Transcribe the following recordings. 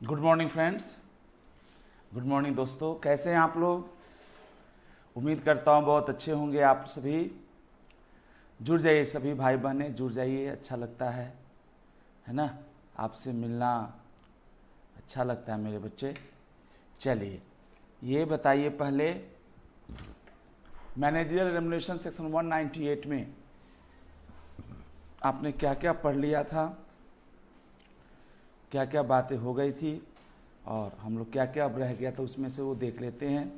Good morning friends, good morning दोस्तों। कैसे हैं आप लोग? उम्मीद करता हूँ बहुत अच्छे होंगे आप सभी। जुड़ जाइए सभी भाई बहनें, जुड़ जाइए, अच्छा लगता है ना? आपसे मिलना अच्छा लगता है मेरे बच्चे। चलिए ये बताइए पहले, मैनेजरियल रेम्युनरेशन सेक्शन 198 में आपने क्या क्या पढ़ लिया था, क्या क्या बातें हो गई थी और हम लोग क्या क्या अब रह गया था उसमें से वो देख लेते हैं।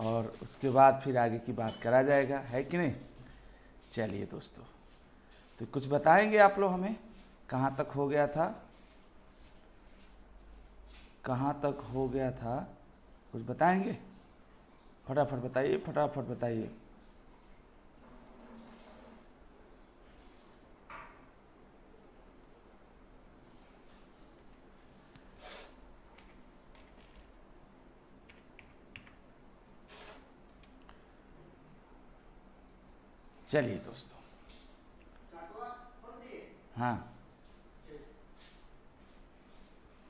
और उसके बाद फिर आगे की बात करा जाएगा, है कि नहीं? चलिए दोस्तों, तो कुछ बताएंगे आप लोग हमें, कहाँ तक हो गया था, कहाँ तक हो गया था, कुछ बताएंगे? फटाफट बताइए, फटाफट बताइए। चलिए दोस्तों, हाँ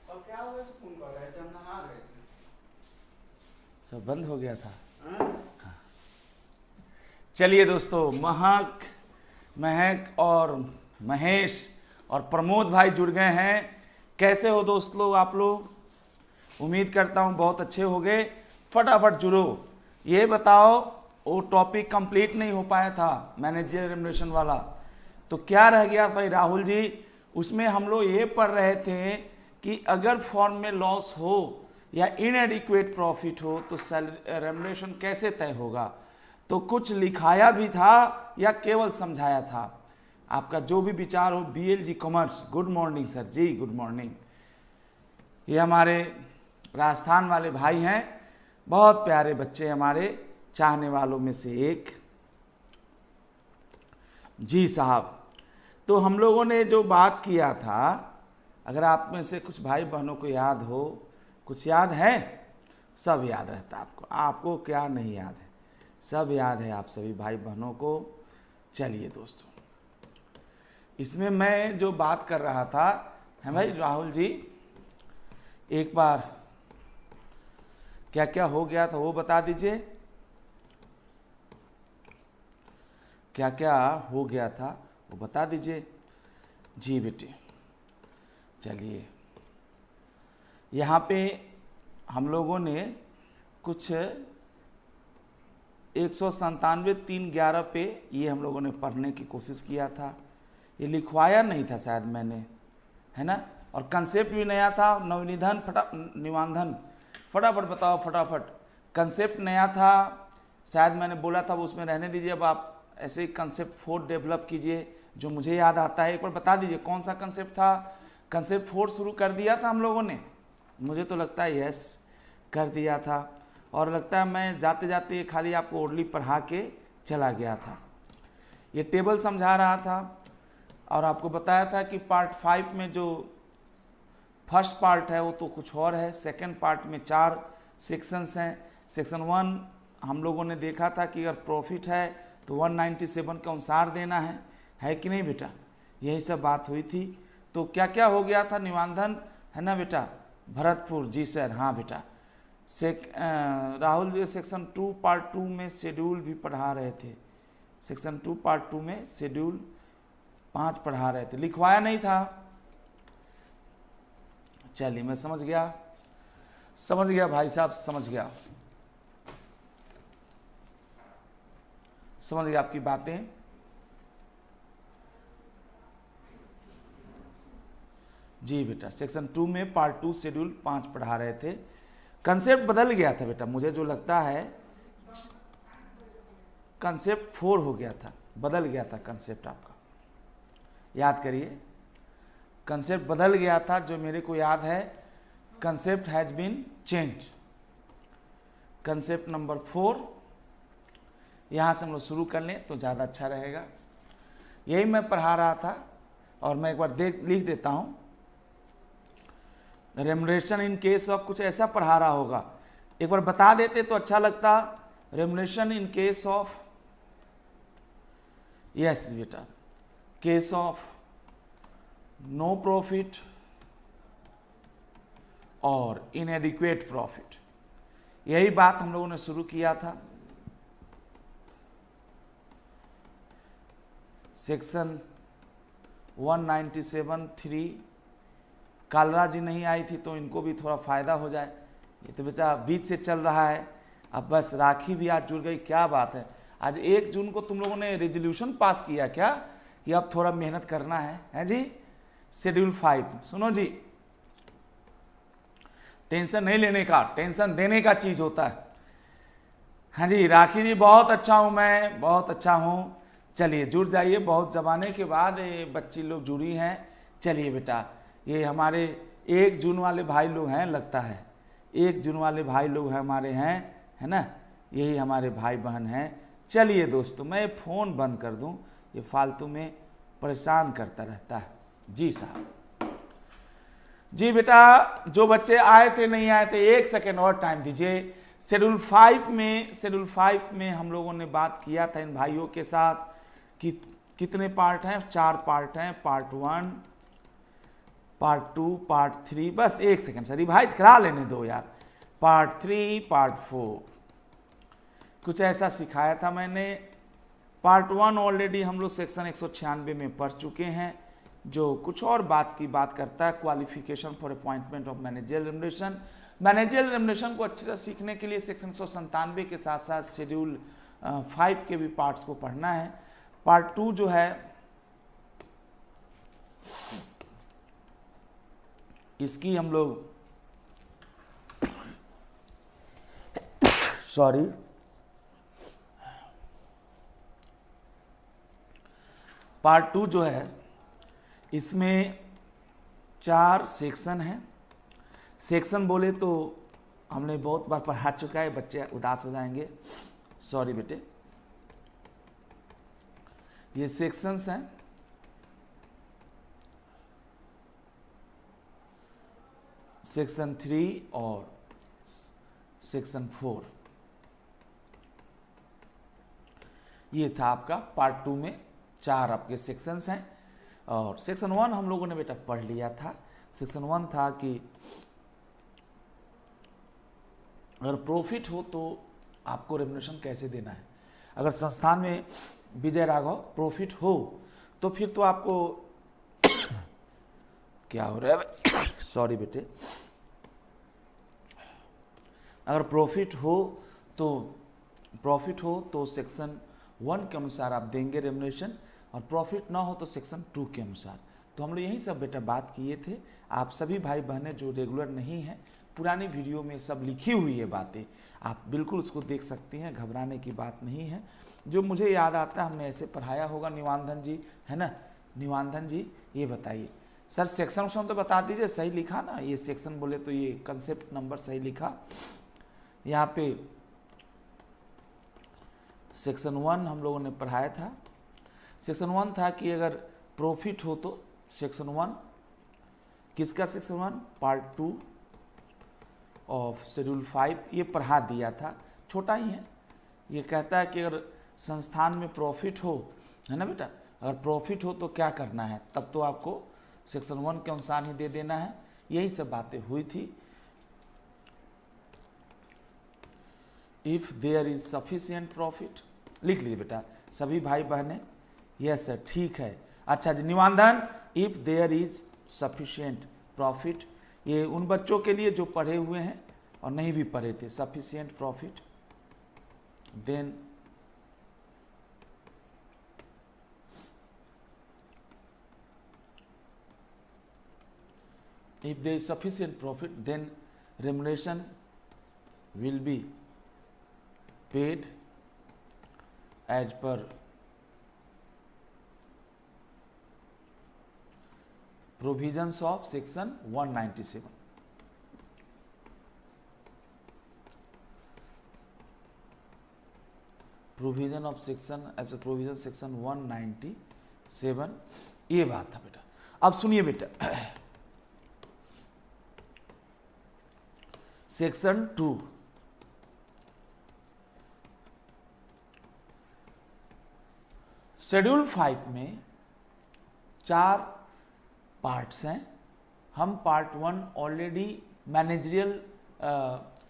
और क्या हुआ? फोन कर रहे थे, हम नहा रहे थे। सब बंद हो गया था। हाँ? चलिए दोस्तों, महक और महेश और प्रमोद भाई जुड़ गए हैं। कैसे हो दोस्त लोग आप लोग? उम्मीद करता हूँ बहुत अच्छे हो गए। फटाफट जुड़ो, ये बताओ, वो टॉपिक कंप्लीट नहीं हो पाया था मैनेजरियल रेम्युनरेशन वाला, तो क्या रह गया भाई राहुल जी? उसमें हम लोग ये पढ़ रहे थे कि अगर फॉर्म में लॉस हो या इनएडिक्वेट प्रॉफिट हो तो रेम्युनरेशन कैसे तय होगा। तो कुछ लिखाया भी था या केवल समझाया था? आपका जो भी विचार हो। BLG commerce, good morning sir ji, good morning. ये हमारे राजस्थान वाले भाई हैं, बहुत प्यारे बच्चे, हमारे चाहने वालों में से एक। जी साहब, तो हम लोगों ने जो बात किया था, अगर आप में से कुछ भाई बहनों को याद हो, कुछ याद है? सब याद रहता है आपको, आपको क्या नहीं याद है? सब याद है आप सभी भाई बहनों को। चलिए दोस्तों, इसमें मैं जो बात कर रहा था है भाई राहुल जी, एक बार क्या क्या हो गया था वो बता दीजिए। क्या क्या हो गया था वो बता दीजिए। जी बेटे, चलिए यहाँ पे हम लोगों ने कुछ 197 311 पे ये हम लोगों ने पढ़ने की कोशिश किया था। ये लिखवाया नहीं था शायद मैंने, है ना? और कंसेप्ट भी नया था। नवनिधन निबंधन, फटाफट बताओ फटाफट। कंसेप्ट नया था, शायद मैंने बोला था वो उसमें रहने दीजिए। अब आप ऐसे ही कंसेप्ट 4 डेवलप कीजिए, जो मुझे याद आता है। एक बार बता दीजिए कौन सा कंसेप्ट था। कंसेप्ट 4 शुरू कर दिया था हम लोगों ने, मुझे तो लगता है यस कर दिया था। और लगता है मैं जाते जाते खाली आपको ओरली पढ़ा के चला गया था। ये टेबल समझा रहा था और आपको बताया था कि पार्ट 5 में जो फर्स्ट पार्ट है वो तो कुछ और है। सेकंड पार्ट में 4 सेक्शंस हैं। सेक्शन 1 हम लोगों ने देखा था कि अगर प्रॉफिट है तो 197 के अनुसार देना है कि नहीं बेटा? यही सब बात हुई थी। तो क्या क्या हो गया था? निबंधन, है ना बेटा? भरतपुर, जी सर, हाँ बेटा। राहुल जी सेक्शन 2 पार्ट 2 में शेड्यूल भी पढ़ा रहे थे। सेक्शन 2 पार्ट 2 में शेड्यूल 5 पढ़ा रहे थे, लिखवाया नहीं था। चलिए मैं समझ गया भाई साहब, समझ गया आपकी बातें। जी बेटा, सेक्शन 2 में पार्ट 2 शेड्यूल 5 पढ़ा रहे थे। कंसेप्ट बदल गया था बेटा, मुझे जो लगता है कंसेप्ट 4 हो गया था, बदल गया था कंसेप्ट आपका। याद करिए, कंसेप्ट बदल गया था, जो मेरे को याद है। Concept has been change. Concept number 4 यहाँ से हम लोग शुरू कर लें तो ज़्यादा अच्छा रहेगा। यही मैं पढ़ा रहा था और मैं एक बार लिख देता हूँ। रेम्युनरेशन इन केस ऑफ, कुछ ऐसा पढ़ा रहा होगा, एक बार बता देते तो अच्छा लगता। Remuneration in case of, yes बेटा, केस ऑफ नो प्रॉफिट और इनएडिक्वेट प्रॉफिट, यही बात हम लोगों ने शुरू किया था। सेक्शन 197(3) कालरा जी नहीं आई थी तो इनको भी थोड़ा फायदा हो जाए, ये तो बेचा बीच से चल रहा है। अब बस राखी भी आज जुड़ गई, क्या बात है। आज 1 जून को तुम लोगों ने रेजोल्यूशन पास किया क्या कि अब थोड़ा मेहनत करना है जी। शेड्यूल 5 सुनो जी, टेंशन नहीं लेने का, टेंशन देने का चीज होता है। हाँ जी राखी जी, बहुत अच्छा हूँ, मैं बहुत अच्छा हूँ। चलिए जुड़ जाइए, बहुत जमाने के बाद ये बच्ची लोग जुड़ी हैं। चलिए बेटा, ये हमारे 1 जून वाले भाई लोग हैं, लगता है 1 जून वाले भाई लोग हैं हमारे, हैं है ना, यही हमारे भाई बहन हैं। चलिए दोस्तों, मैं फ़ोन बंद कर दूं, ये फालतू में परेशान करता रहता है। जी साहब, जी बेटा, जो बच्चे आए थे नहीं आए थे, 1 सेकेंड और टाइम दीजिए। शेड्यूल 5 में हम लोगों ने बात किया था इन भाइयों के साथ कि कितने पार्ट हैं, 4 पार्ट हैं, पार्ट 1, पार्ट 2, पार्ट 3, बस 1 सेकेंड सर रिवाइज करा लेने दो यार। पार्ट 3, पार्ट 4 कुछ ऐसा सिखाया था मैंने। पार्ट 1 ऑलरेडी हम लोग सेक्शन 196 में पढ़ चुके हैं, जो कुछ और बात की बात करता है, qualification for appointment of managerial remuneration. Managerial remuneration को अच्छे से सीखने के लिए सेक्शन 197 के साथ साथ शेड्यूल 5 के भी पार्ट्स को पढ़ना है। पार्ट 2 जो है इसकी हम लोग पार्ट 2 जो है इसमें 4 सेक्शन हैं। सेक्शन बोले तो हमने बहुत बार पढ़ा चुका है, बच्चे उदास हो जाएंगे, सॉरी बेटे। ये सेक्शंस हैं, सेक्शन 3 और सेक्शन 4। ये था आपका पार्ट 2 में 4 आपके सेक्शंस हैं। और सेक्शन 1 हम लोगों ने बेटा पढ़ लिया था। सेक्शन 1 था कि अगर प्रॉफिट हो तो आपको रेम्युनरेशन कैसे देना है। अगर संस्थान में विजय राघव प्रॉफिट हो तो फिर तो आपको क्या हो रहा है सॉरी बेटे, अगर प्रॉफिट हो तो सेक्शन 1 के अनुसार आप देंगे रेम्युनरेशन, और प्रॉफिट ना हो तो सेक्शन 2 के अनुसार। तो हम लोग यही सब बेटा बात किए थे। आप सभी भाई बहनें जो रेगुलर नहीं हैं, पुरानी वीडियो में सब लिखी हुई है बातें, आप बिल्कुल उसको देख सकती हैं, घबराने की बात नहीं है। जो मुझे याद आता है हमने ऐसे पढ़ाया होगा। निवांधन जी है ना, निवांधन जी ये बताइए सर, सेक्शन उक्शन तो बता दीजिए, सही लिखा ना, ये सेक्शन बोले तो ये कंसेप्ट नंबर सही लिखा। यहाँ पे सेक्शन 1 हम लोगों ने पढ़ाया था। सेक्शन 1 था कि अगर प्रॉफिट हो तो सेक्शन 1 किसका, सेक्शन 1 पार्ट 2 ऑफ शेड्यूल 5 ये पढ़ा दिया था, छोटा ही है। ये कहता है कि अगर संस्थान में प्रॉफिट हो, है ना बेटा, अगर प्रॉफिट हो तो क्या करना है, तब तो आपको सेक्शन 1 के अनुसार ही दे देना है। यही सब बातें हुई थी। If there is sufficient profit, लिख लीजिए बेटा सभी भाई बहनें। यस सर, ठीक है। अच्छा जी निवांधन, if there is sufficient profit, ये उन बच्चों के लिए जो पढ़े हुए हैं और नहीं भी पढ़े थे। Sufficient profit, then if there is sufficient profit, then remuneration will be paid as per provisions of section 197. Provision of section as per provision section 197, ये बात था बेटा। अब सुनिए बेटा, सेक्शन 2 शेड्यूल 5 में 4 पार्ट्स हैं। हम पार्ट 1 ऑलरेडी मैनेजरियल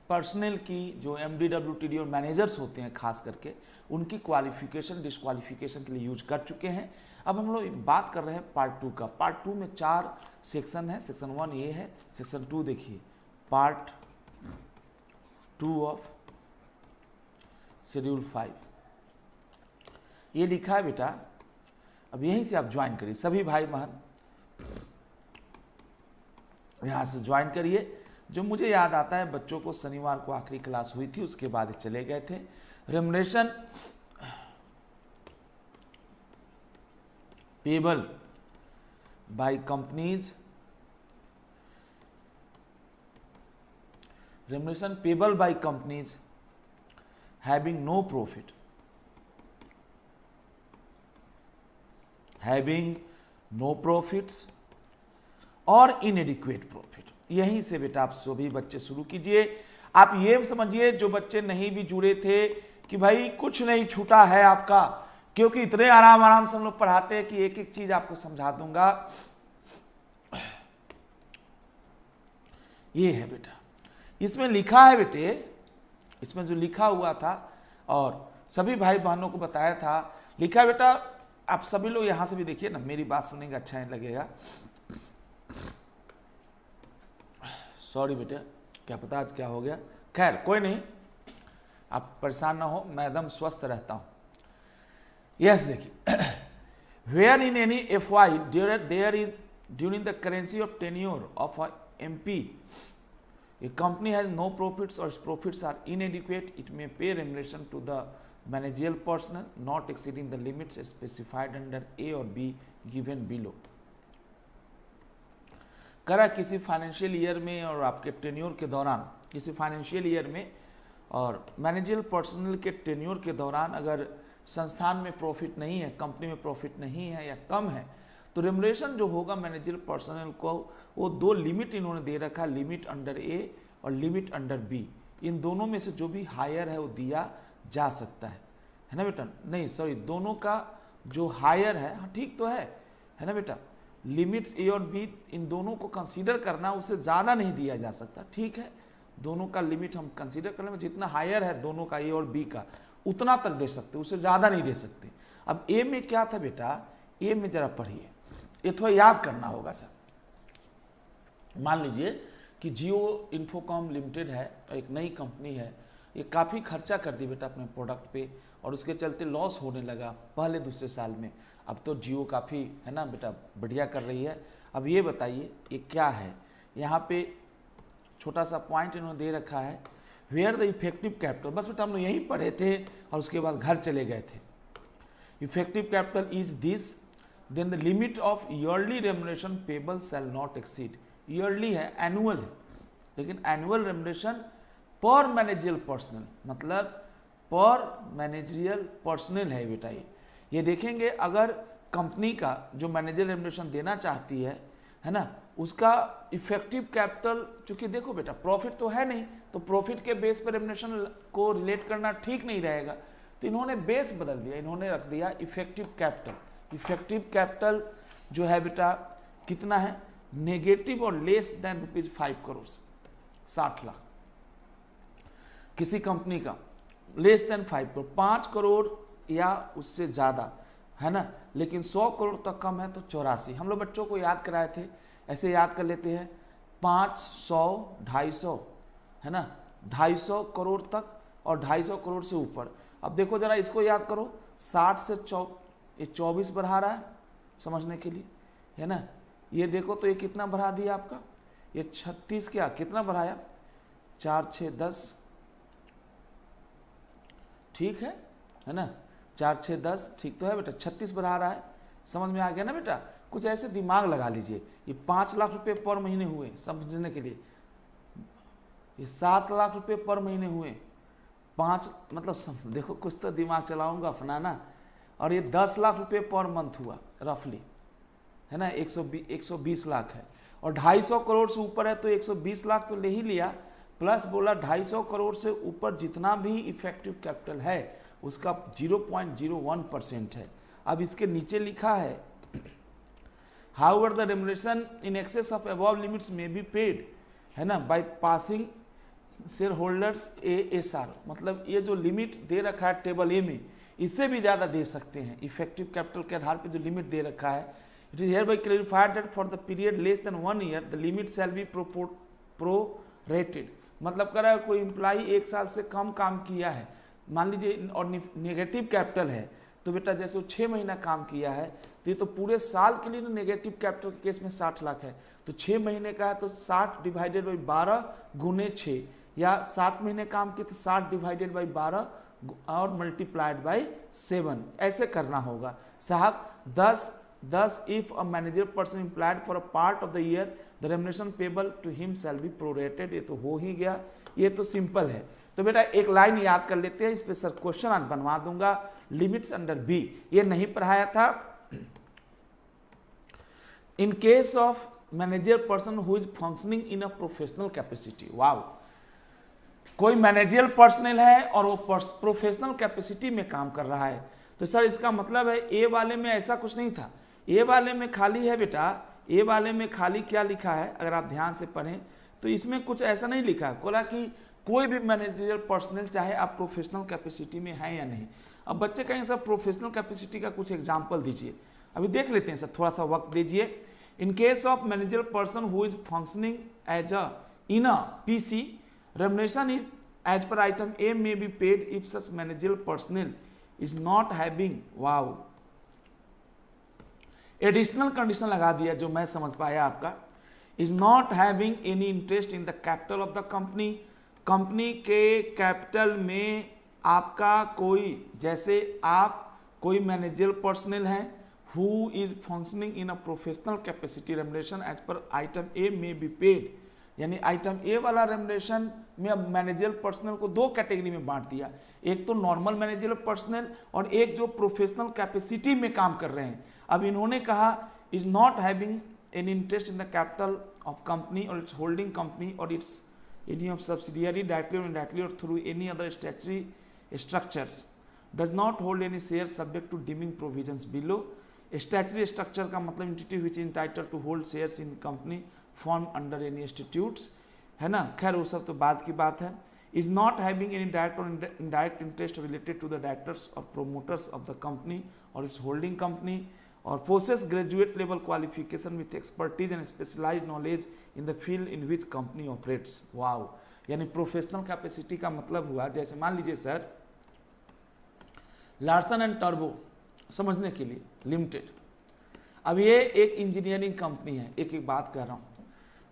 पर्सनल की जो MD, WTD और मैनेजर्स होते हैं खास करके उनकी क्वालिफिकेशन डिस्क्वालिफिकेशन के लिए यूज कर चुके हैं। अब हम लोग बात कर रहे हैं पार्ट 2 का। पार्ट 2 में 4 सेक्शन है। सेक्शन 1 ये है, सेक्शन 2 देखिए, पार्ट 2 ऑफ शेड्यूल 5 ये लिखा है बेटा। अब यहीं से आप ज्वाइन करिए, सभी भाई बहन यहाँ से ज्वाइन करिए। जो मुझे याद आता है बच्चों को शनिवार को आखिरी क्लास हुई थी, उसके बाद चले गए थे। Remuneration payable by companies, remuneration payable by companies having no profit, having no profits और इनएडिक्वेट प्रॉफिट। यहीं से बेटा आप सभी बच्चे शुरू कीजिए। आप ये समझिए जो बच्चे नहीं भी जुड़े थे कि भाई कुछ नहीं छूटा है आपका, क्योंकि इतने आराम से हम लोग पढ़ाते हैं कि एक एक चीज आपको समझा दूंगा। ये है बेटा, इसमें लिखा है बेटे, इसमें जो लिखा हुआ था और सभी भाई बहनों को बताया था, लिखा बेटा आप सभी लोग यहां से भी देखिए ना, मेरी बात सुनेंगे अच्छा नहीं लगेगा। सॉरी बेटा, क्या पता आज क्या हो गया, खैर कोई नहीं, आप परेशान ना हो, मैं एकदम स्वस्थ रहता हूं। यस देखिए, where in any FY there is during the currency of tenure of MP a company has no profits or its profits are inadequate, it may pay remuneration to the managerial personnel not exceeding the limits specified under A or B given below। करा किसी financial year में और आपके tenure के दौरान, किसी financial year में और मैनेजरियल पर्सनल के टेन्योर के दौरान अगर संस्थान में प्रॉफिट नहीं है, कंपनी में प्रॉफिट नहीं है या कम है, तो रेमुनरेशन जो होगा मैनेजरियल पर्सनल को, वो 2 लिमिट इन्होंने दे रखा, लिमिट अंडर A और लिमिट अंडर B। इन दोनों में से जो भी हायर है वो दिया जा सकता है ना बेटा? नहीं सॉरी, दोनों का जो हायर है, हाँ ठीक तो है ना बेटा? लिमिट्स A और B इन दोनों को कंसीडर करना, उससे ज़्यादा नहीं दिया जा सकता, ठीक है? दोनों का लिमिट हम कंसीडर करने में जितना हायर है दोनों का A और B का, उतना तक दे सकते, उससे ज़्यादा नहीं दे सकते। अब A में क्या था बेटा? A में जरा पढ़िए, ये थोड़ा याद करना होगा सर। मान लीजिए कि जियो इन्फोकॉम लिमिटेड है, एक नई कंपनी है, ये काफ़ी खर्चा कर दी बेटा अपने प्रोडक्ट पे और उसके चलते लॉस होने लगा पहले दूसरे साल में। अब तो जियो काफ़ी है ना बेटा बढ़िया कर रही है। अब ये बताइए ये क्या है? यहाँ पे छोटा सा पॉइंट इन्होंने दे रखा है, वेयर द इफेक्टिव कैपिटल। बस बेटा हम लोग यहीं पढ़े थे और उसके बाद घर चले गए थे। Effective capital is this, then the limit of yearly remuneration payable shall not exceed. Yearly है, एनुअल है, लेकिन एनुअल रेमुनरेशन पर मैनेजरियल पर्सनल, मतलब पर मैनेजरियल पर्सनल है बेटा। ये देखेंगे अगर कंपनी का जो मैनेजर रेमुनरेशन देना चाहती है ना, उसका इफेक्टिव कैपिटल, चूंकि देखो बेटा प्रॉफिट तो है नहीं, तो प्रॉफिट के बेस पर रेमुनरेशन को रिलेट करना ठीक नहीं रहेगा, तो इन्होंने बेस बदल दिया, इन्होंने रख दिया इफेक्टिव कैपिटल। इफेक्टिव कैपिटल जो है बेटा कितना है? नेगेटिव और लेस देन ₹5 करोड़, 60 लाख। किसी कंपनी का लेस देन 5 करोड़, 5 करोड़ या उससे ज़्यादा है ना, लेकिन 100 करोड़ तक कम है तो 84। हम लोग बच्चों को याद कराए थे, ऐसे याद कर लेते हैं, 500, 250 है ना, 250 करोड़ तक और 250 करोड़ से ऊपर। अब देखो जरा इसको याद करो, 60 से 24 बढ़ा रहा है समझने के लिए, है ना? ये देखो तो ये कितना बढ़ा दिया आपका, ये 36 क्या कितना बढ़ाया, 4 6 10, ठीक है ना? 4 6 10 ठीक तो है बेटा, 36 बढ़ा रहा है, समझ में आ गया ना बेटा? कुछ ऐसे दिमाग लगा लीजिए। ये 5 लाख रुपए पर महीने हुए समझने के लिए, ये 7 लाख रुपए पर महीने हुए, 5 मतलब देखो कुछ तो दिमाग चलाऊंगा अपना ना। और ये 10 लाख रुपए पर मंथ हुआ रफली, है ना? 120 लाख है और 250 करोड़ से ऊपर है तो 120 लाख तो ले ही लिया, प्लस बोला 250 करोड़ से ऊपर जितना भी इफेक्टिव कैपिटल है उसका 0.01% है। अब इसके नीचे लिखा है however the remuneration in excess of above limits में बी पेड, है ना, by passing share holders ASR, मतलब ये जो लिमिट दे रखा है टेबल ए में, इससे भी ज़्यादा दे सकते हैं इफेक्टिव कैपिटल के आधार पर जो लिमिट दे रखा है। It is here by clarified that for the period less than 1 year the limit shell be prorated, मतलब कह रहा है कोई एम्प्लॉई 1 साल से कम काम किया है, मान लीजिए, और नेगेटिव कैपिटल है, तो बेटा जैसे वो 6 महीना काम किया है तो ये तो पूरे साल के लिए ना नेगेटिव कैपिटल के केस में 60 लाख है, तो 6 महीने का है तो 60 डिवाइडेड बाई 12 गुने 6, या 7 महीने काम किए तो 60 डिवाइडेड बाई 12 और मल्टीप्लाइड बाई 7, ऐसे करना होगा साहब। 10 if a manager person employed for a part of the year the remuneration payable to him shall be prorated, ये तो हो ही गया, ये तो सिंपल है। तो बेटा एक लाइन याद कर लेते हैं, इस पे सर क्वेश्चन आज बनवा दूंगा, लिमिट्स अंडर बी, ये नहीं पढ़ाया था। In case of manager person who is functioning in a professional capacity, वाव, कोई मैनेजरियल पर्सनल है और वो प्रोफेशनल कैपेसिटी में काम कर रहा है, तो सर इसका मतलब है ए वाले में ऐसा कुछ नहीं था, ए वाले में खाली है बेटा, ए वाले में खाली क्या लिखा है, अगर आप ध्यान से पढ़ें तो इसमें कुछ ऐसा नहीं लिखा है, बोला कि कोई भी मैनेजरियल पर्सनल चाहे आप प्रोफेशनल कैपेसिटी में हैं या नहीं। अब बच्चे कहेंगे सर प्रोफेशनल कैपेसिटी का कुछ एग्जाम्पल दीजिए, अभी देख लेते हैं सर, थोड़ा सा वक्त दीजिए। In case of managerial person who is functioning as a in a PC, remuneration is as per item A may be paid if such managerial personnel is not having, wow, additional condition लगा दिया जो मैं समझ पाया आपका, is not having any interest in the capital of the company, company के capital में आपका कोई, जैसे आप कोई मैनेजरियल पर्सनल है who is functioning in a professional capacity, remuneration as per item A may be paid, यानी आइटम ए वाला रेम्युनरेशन में अब मैनेजरियल पर्सनल को 2 कैटेगरी में बांट दिया, एक तो नॉर्मल मैनेजरियल पर्सनल और एक जो प्रोफेशनल कैपेसिटी में काम कर रहे हैं। अब इन्होंने कहा is not having any interest in the capital of company और इट्स होल्डिंग कंपनी और its any of subsidiary directly और इनडायरेक्टली और through any other statutory structures, does not hold any share subject to deeming provisions below. Statutory structure का मतलब entity which is entitled to hold shares in company form under any institutes, है ना, खैर वो सब तो बाद की बात है। Is not having any direct or indirect interest related to the directors or promoters of the company और its holding company, or possess graduate level qualification with expertise and specialised knowledge in the field in which company operates, वाव, यानी professional capacity का मतलब हुआ, जैसे मान लीजिए sir Larsen and turbo समझने के लिए लिमिटेड, अब ये एक इंजीनियरिंग कंपनी है, एक बात कह रहा हूँ,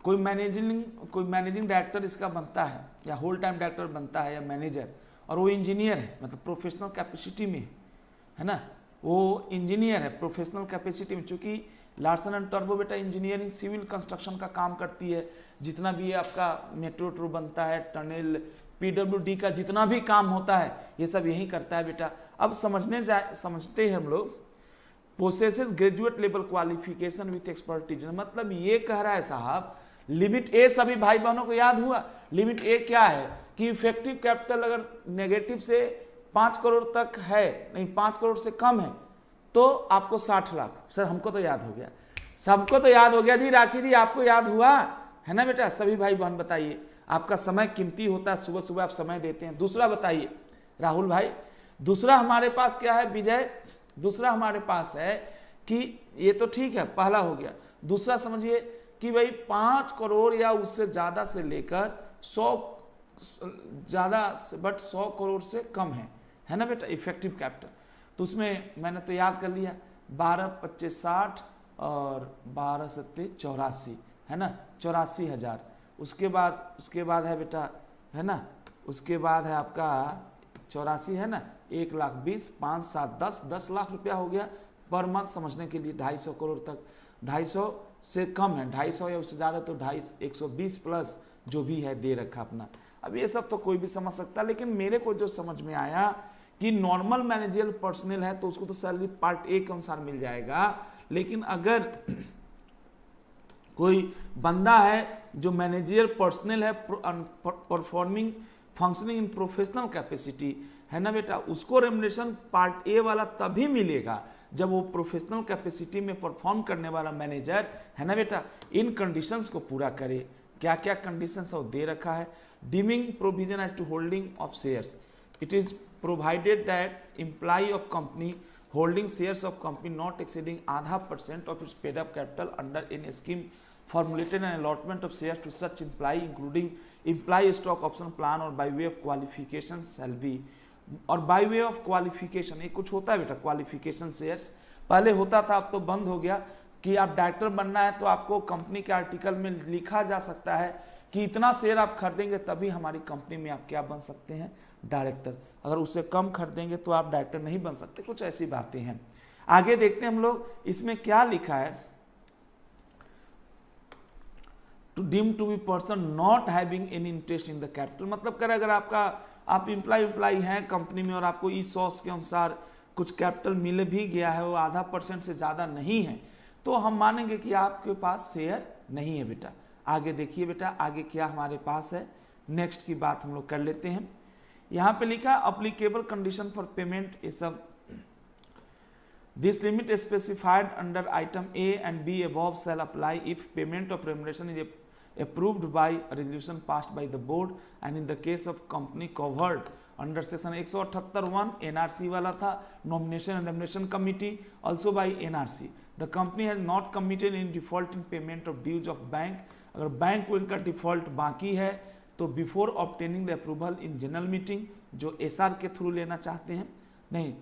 कोई मैनेजिंग डायरेक्टर इसका बनता है या होल टाइम डायरेक्टर बनता है या मैनेजर, और वो इंजीनियर है, मतलब प्रोफेशनल कैपेसिटी में है ना, वो इंजीनियर है प्रोफेशनल कैपेसिटी में, चूंकि लार्सन एंड टर्बो बेटा इंजीनियरिंग सिविल कंस्ट्रक्शन का काम करती है, जितना भी आपका मेट्रो बनता है, टनल, PWD का जितना भी काम होता है ये सब यही करता है बेटा। अब समझते हैं हम लोग, possesses graduate level qualification with expertise, मतलब ये कह रहा है साहब लिमिट ए, सभी भाई बहनों को याद हुआ लिमिट ए क्या है कि इफेक्टिव कैपिटल अगर नेगेटिव से 5 करोड़ तक है, नहीं 5 करोड़ से कम है तो आपको 60 लाख। सर हमको तो याद हो गया, सबको तो याद हो गया जी, राखी जी आपको याद हुआ है ना बेटा, सभी भाई बहन बताइए, आपका समय कीमती होता है, सुबह सुबह आप समय देते हैं। दूसरा बताइए राहुल भाई, दूसरा हमारे पास क्या है विजय, दूसरा हमारे पास है कि ये तो ठीक है पहला हो गया, दूसरा समझिए कि भाई 5 करोड़ या उससे ज्यादा से लेकर 100 ज्यादा बट 100 करोड़ से कम है ना बेटा इफेक्टिव कैपिटल, तो उसमें मैंने तो याद कर लिया 12 25 60 और 12 7 84 है ना, 84,000। उसके बाद है बेटा है ना, उसके बाद है आपका 84 है ना, 1,20,000 5 7 10 लाख रुपया हो गया पर मंथ, समझने के लिए 250 करोड़ तक, 250 से कम है, 250 या उससे ज़्यादा तो 120 प्लस जो भी है दे रखा अपना। अब ये सब तो कोई भी समझ सकता है, लेकिन मेरे को जो समझ में आया कि नॉर्मल मैनेजरियल पर्सनल है तो उसको तो सैलरी पार्ट ए के अनुसार मिल जाएगा, लेकिन अगर कोई बंदा है जो मैनेजरियल पर्सनल है performing functioning in professional capacity है ना बेटा, उसको रेम्युनरेशन पार्ट ए वाला तभी मिलेगा जब वो प्रोफेशनल कैपेसिटी में परफॉर्म करने वाला मैनेजर है ना बेटा, इन कंडीशंस को पूरा करे। क्या क्या कंडीशंस है वो दे रखा है। Deeming provision as to holding of shares, it is provided that employ of company holding shares of company not exceeding 0.5% of its paid up capital under any scheme formulated an allotment of shares to such employee including employee stock option plan or by way of qualification shall be। और by way of qualification ये कुछ होता है बेटा, qualification shares पहले होता था, अब तो बंद हो गया कि आप डायरेक्टर बनना है तो आपको कंपनी के आर्टिकल में लिखा जा सकता है कि इतना शेयर आप खरीदेंगे तभी हमारी कंपनी में आप क्या बन सकते हैं, डायरेक्टर। अगर उससे कम खरीदेंगे तो आप डायरेक्टर नहीं बन सकते, कुछ ऐसी बातें हैं। आगे देखते हैं हम लोग इसमें क्या लिखा है। To deem to be person not having any interest in the capital, मतलब कर अगर आप एम्प्लॉय हैं कंपनी में और आपको ई सॉस के अनुसार कुछ कैपिटल मिल भी गया है, वो 0.5% से ज़्यादा नहीं है, तो हम मानेंगे कि आपके पास शेयर नहीं है बेटा। आगे देखिए बेटा, आगे क्या हमारे पास है, नेक्स्ट की बात हम लोग कर लेते हैं। यहाँ पे लिखा अप्लीकेबल कंडीशन फॉर पेमेंट, ये सब this limit specified under item A and be above shall apply if payment of remuneration is approved by a resolution passed by the board and in the case of company covered under section 178(1) NRC वाला था, nomination and remuneration committee also by NRC, the company has not committed in default in payment of dues of bank, अगर bank को इनका default बाकी है तो before obtaining the approval in general meeting, जो SR के थ्रू लेना चाहते हैं, नहीं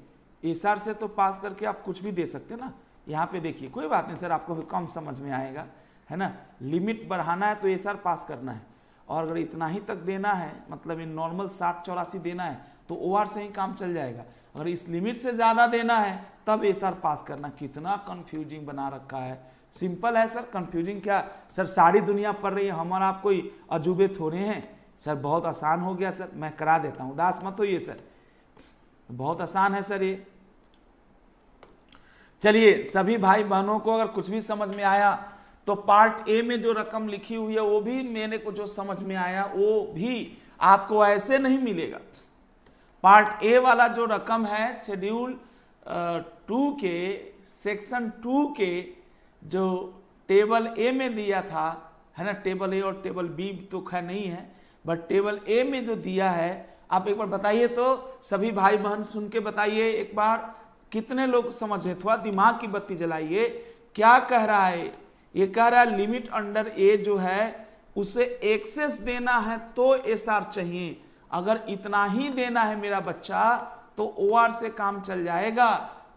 एसआर से तो पास करके आप कुछ भी दे सकते हैं ना। यहाँ पे देखिए कोई बात नहीं सर, आपको भी कम समझ में आएगा, है ना, लिमिट बढ़ाना है तो एसआर पास करना है, और अगर इतना ही तक देना है मतलब इन नॉर्मल 60-84 देना है तो ओआर से ही काम चल जाएगा, अगर इस लिमिट से ज़्यादा देना है तब एसआर पास करना। कितना कंफ्यूजिंग बना रखा है, सिंपल है सर, कंफ्यूजिंग क्या सर, सारी दुनिया पढ़ रही है, हमारा आप कोई अजूबे थोड़े हैं सर, बहुत आसान हो गया सर, मैं करा देता हूँ, उदास मत होइए सर, बहुत आसान है सर ये। चलिए सभी भाई बहनों को अगर कुछ भी समझ में आया तो पार्ट ए में जो रकम लिखी हुई है वो भी मेरे को जो समझ में आया वो भी आपको ऐसे नहीं मिलेगा। पार्ट ए वाला जो रकम है शेड्यूल 2 के सेक्शन 2 के जो टेबल ए में दिया था, है ना, टेबल ए और टेबल बी तो खैर नहीं है, बट टेबल ए में जो दिया है, आप एक बार बताइए तो सभी भाई बहन सुन के बताइए एक बार, कितने लोग समझे, थोड़ा दिमाग की बत्ती जलाइए। क्या कह रहा है, ये कह रहा है लिमिट अंडर ए जो है उसे एक्सेस देना है तो एसआर चाहिए, अगर इतना ही देना है मेरा बच्चा तो ओआर से काम चल जाएगा,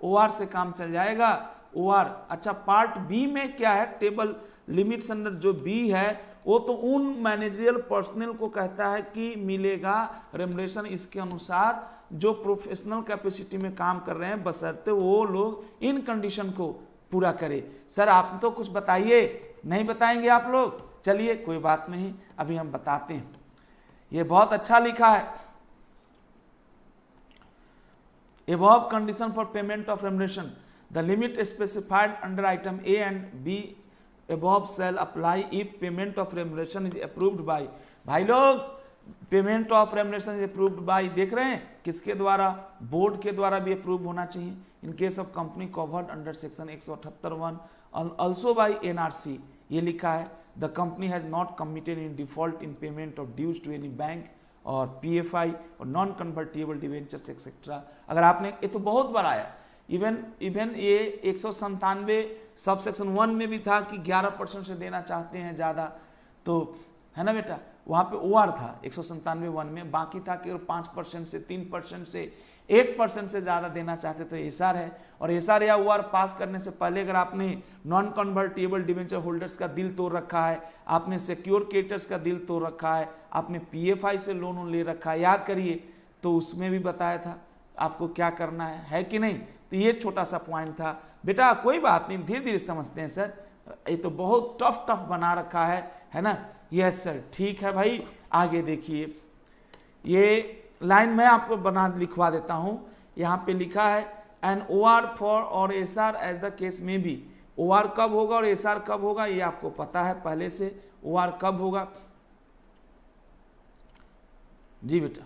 ओआर से काम चल जाएगा, ओआर। अच्छा पार्ट बी में क्या है, टेबल लिमिट्स अंडर जो बी है वो तो उन मैनेजरियल पर्सनल को कहता है कि मिलेगा रेमुनरेशन इसके अनुसार जो प्रोफेशनल कैपेसिटी में काम कर रहे हैं, बशर्ते वो लोग इन कंडीशन को पूरा करे। सर आप तो कुछ बताइए, नहीं बताएंगे आप लोग, चलिए कोई बात नहीं, अभी हम बताते हैं। ये बहुत अच्छा लिखा है, above condition for payment of remuneration, the limit specified under item A and B above shall apply if payment of remuneration is approved by, भाई लोग payment of remuneration is approved by, देख रहे हैं किसके द्वारा, बोर्ड के द्वारा भी अप्रूव होना चाहिए। In case of company covered under section 178(1) also by NRC, ये लिखा है the company has not committed in default in payment of dues to any bank और पीएफआई और नॉन कन्वर्टेबल डिवेंचर्स एक्सेट्रा। अगर आपने, ये तो बहुत बार आया, इवन ये 197 सब सेक्शन 1 में भी था कि 11% से देना चाहते हैं ज़्यादा, तो है ना बेटा, वहाँ पे ओआर था 197(1) में, बाकी था कि 5% से 3% से 1% से ज़्यादा देना चाहते तो एसआर है। और एसआर या ओआर पास करने से पहले अगर आपने नॉन कन्वर्टेबल डिवेंचर होल्डर्स का दिल तोड़ रखा है, आपने सिक्योर क्रेडिटर्स का दिल तोड़ रखा है, आपने पीएफआई से लोन ले रखा है, याद करिए, तो उसमें भी बताया था आपको क्या करना है कि नहीं। तो ये छोटा सा पॉइंट था बेटा, कोई बात नहीं, धीरे धीरे समझते हैं सर, ये तो बहुत टफ बना रखा है ना। यस सर, ठीक है भाई, आगे देखिए, ये लाइन मैं आपको बना लिखवा देता हूं। यहाँ पे लिखा है एन ओआर फॉर और एसआर एज द केस में भी, ओआर कब होगा और एसआर कब होगा ये आपको पता है पहले से, ओआर कब होगा जी बेटा,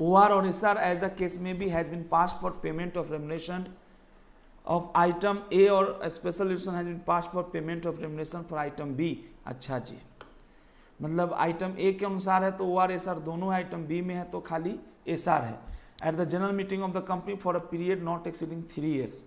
ओआर और एसआर एज द केस में भी has been pass for payment of remuneration of item A or special resolution has been pass for payment of remuneration for item B. अच्छा जी, मतलब आइटम ए के अनुसार है तो ओ आर एस आर दोनों है, आइटम बी में है तो खाली एस आर है। At the general meeting of the company for a period not exceeding 3 years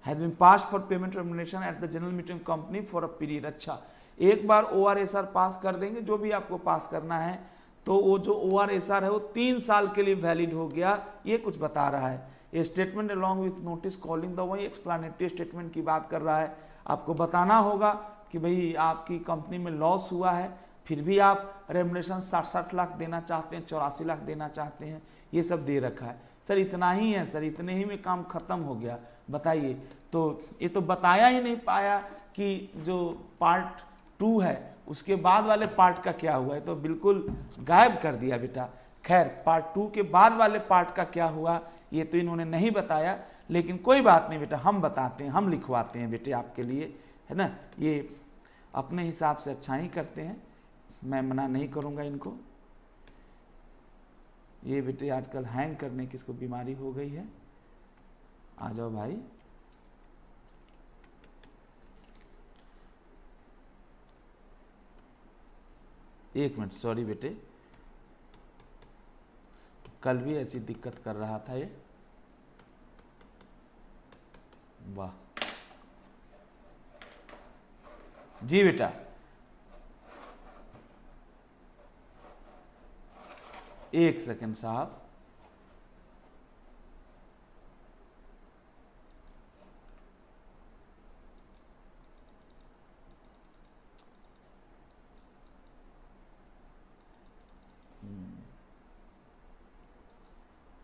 has been pass for payment remuneration at the general meeting company for a period. अच्छा, एक बार O R S R pass कर देंगे, जो भी आपको पास करना है, तो वो जो ओ आर एस आर है वो 3 साल के लिए वैलिड हो गया, ये कुछ बता रहा है। ये statement along with notice calling the, वही एक्सप्लानेटरी स्टेटमेंट की बात कर रहा है। आपको बताना होगा कि भाई आपकी कंपनी में लॉस हुआ है, फिर भी आप रेम्युनरेशन 60 लाख देना चाहते हैं, 84 लाख देना चाहते हैं, ये सब दे रखा है। सर इतना ही है सर, इतने ही में काम खत्म हो गया, बताइए। तो ये तो बताया ही नहीं पाया कि जो पार्ट 2 है उसके बाद वाले पार्ट का क्या हुआ है, तो बिल्कुल गायब कर दिया बेटा। खैर, पार्ट 2 के बाद वाले पार्ट का क्या हुआ ये तो इन्होंने नहीं बताया, लेकिन कोई बात नहीं बेटा, हम बताते हैं, हम लिखवाते हैं बेटे आपके लिए, है ना। ये अपने हिसाब से अच्छा ही करते हैं, मैं मना नहीं करूँगा इनको। ये बेटे आजकल हैंग करने की इसको बीमारी हो गई है। आ जाओ भाई, एक मिनट, सॉरी बेटे, कल भी ऐसी दिक्कत कर रहा था ये। वाह जी बेटा, एक सेकंड साहब,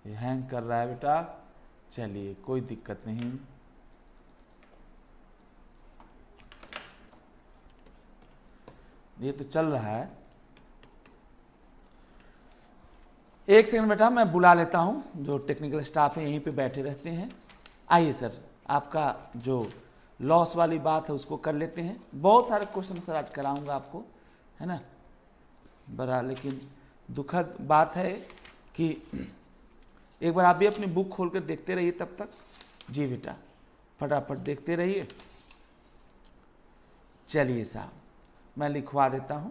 ये हैंग कर रहा है बेटा। चलिए कोई दिक्कत नहीं, ये तो चल रहा है। एक सेकंड बेटा, मैं बुला लेता हूं, जो टेक्निकल स्टाफ है यहीं पे बैठे रहते हैं। आइए सर, आपका जो लॉस वाली बात है उसको कर लेते हैं। बहुत सारे क्वेश्चन सर आज कराऊंगा आपको, है ना। बड़ा लेकिन दुखद बात है कि एक बार आप भी अपनी बुक खोल कर देखते रहिए तब तक। जी बेटा, फटाफट देखते रहिए। चलिए साहब, मैं लिखवा देता हूं।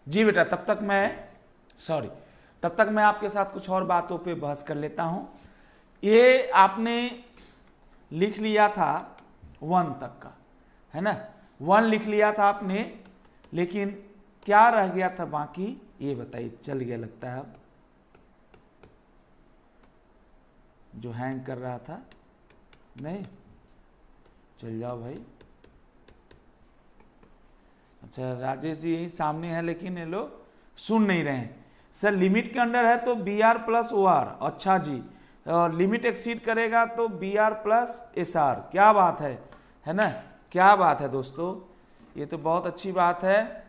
जी बेटा, तब तक मैं आपके साथ कुछ और बातों पे बहस कर लेता हूं। ये आपने लिख लिया था 1 तक का, है ना। 1 लिख लिया था आपने, लेकिन क्या रह गया था बाकी ये बताइए। चल गया लगता है अब, जो हैंग कर रहा था। नहीं, चल जाओ भाई। अच्छा, राजेश जी यही सामने है, लेकिन ये लोग सुन नहीं रहे हैं। सर लिमिट के अंडर है तो B R plus O R. अच्छा जी, और लिमिट एक्सीड करेगा तो B R plus S R. क्या बात है ना, क्या बात है दोस्तों, ये तो बहुत अच्छी बात है।